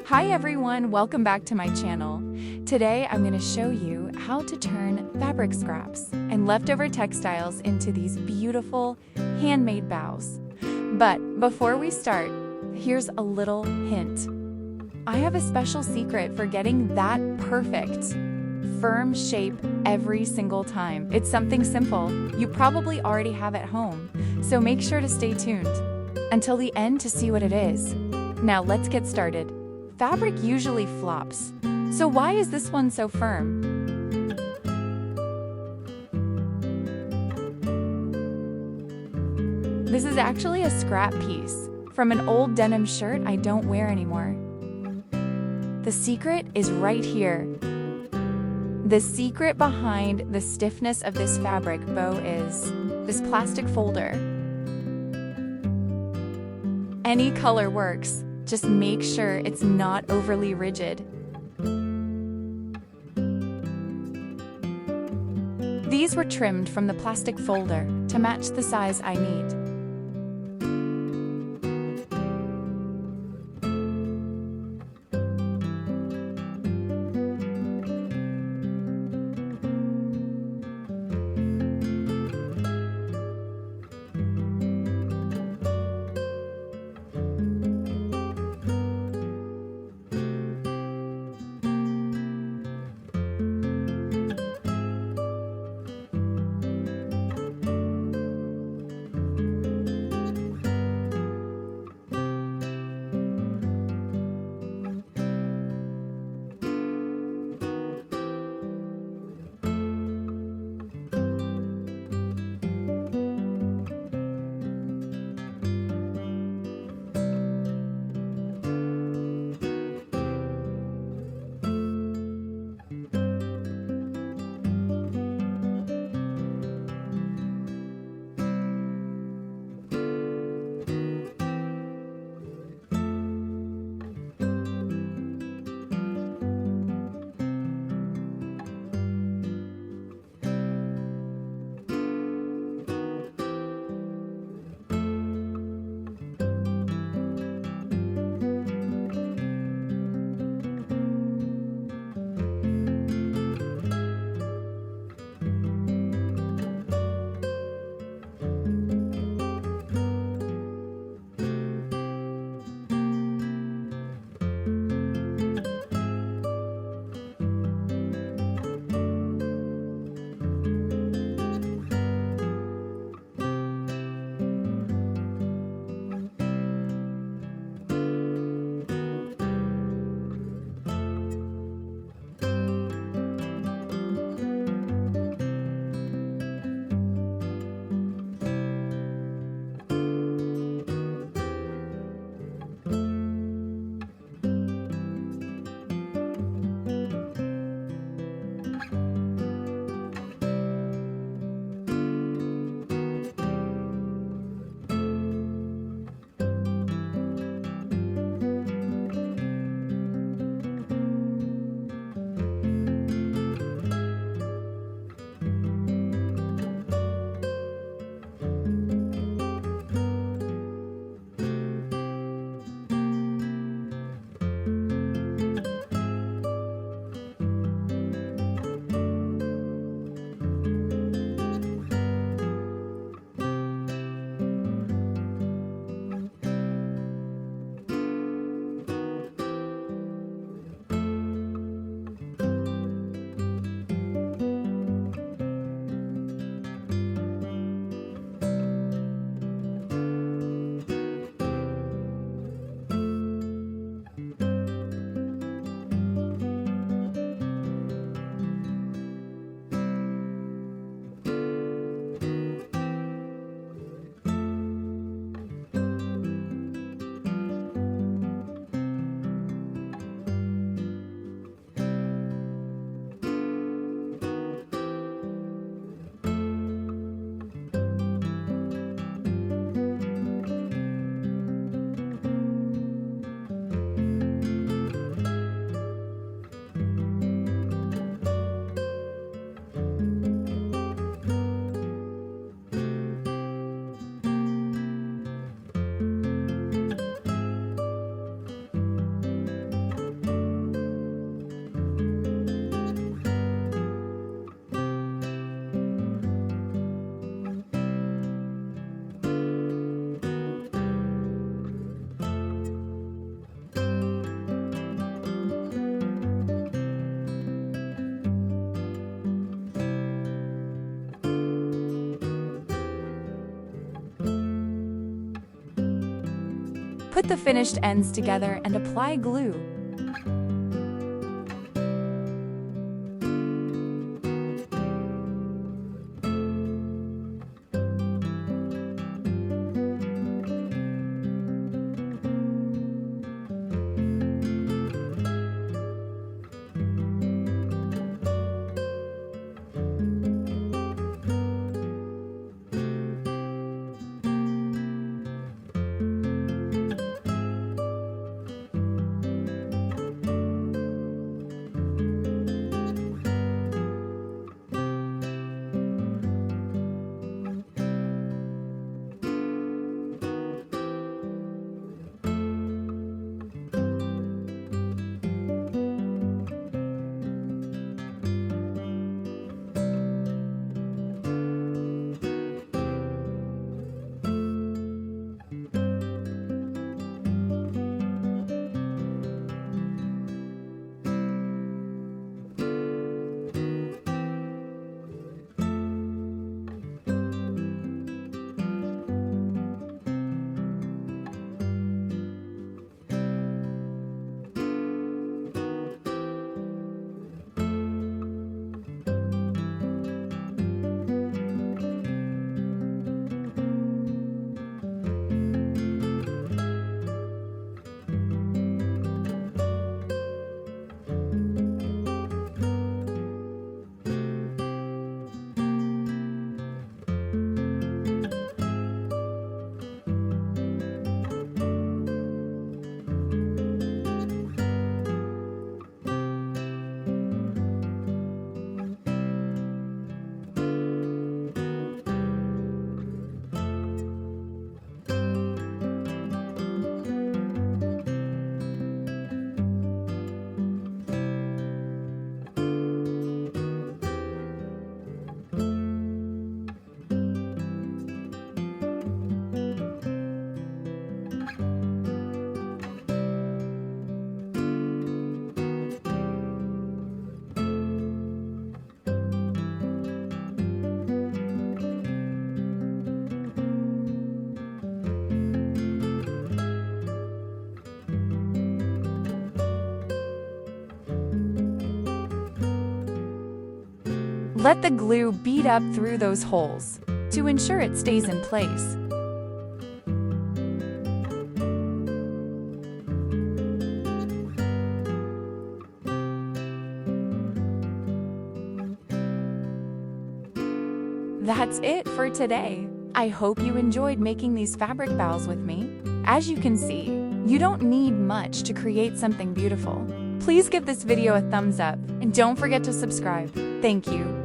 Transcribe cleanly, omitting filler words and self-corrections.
Hi everyone, welcome back to my channel. Today I'm going to show you how to turn fabric scraps and leftover textiles into these beautiful handmade bows. But before we start, here's a little hint. I have a special secret for getting that perfect, firm shape every single time. It's something simple you probably already have at home, so make sure to stay tuned until the end to see what it is. Now let's get started. Fabric usually flops, so why is this one so firm? This is actually a scrap piece from an old denim shirt I don't wear anymore. The secret is right here. The secret behind the stiffness of this fabric bow is this plastic folder. Any color works. Just make sure it's not overly rigid. These were trimmed from the plastic folder to match the size I need. Put the finished ends together and apply glue. Let the glue bead up through those holes to ensure it stays in place. That's it for today. I hope you enjoyed making these fabric bows with me. As you can see, you don't need much to create something beautiful. Please give this video a thumbs up and don't forget to subscribe. Thank you.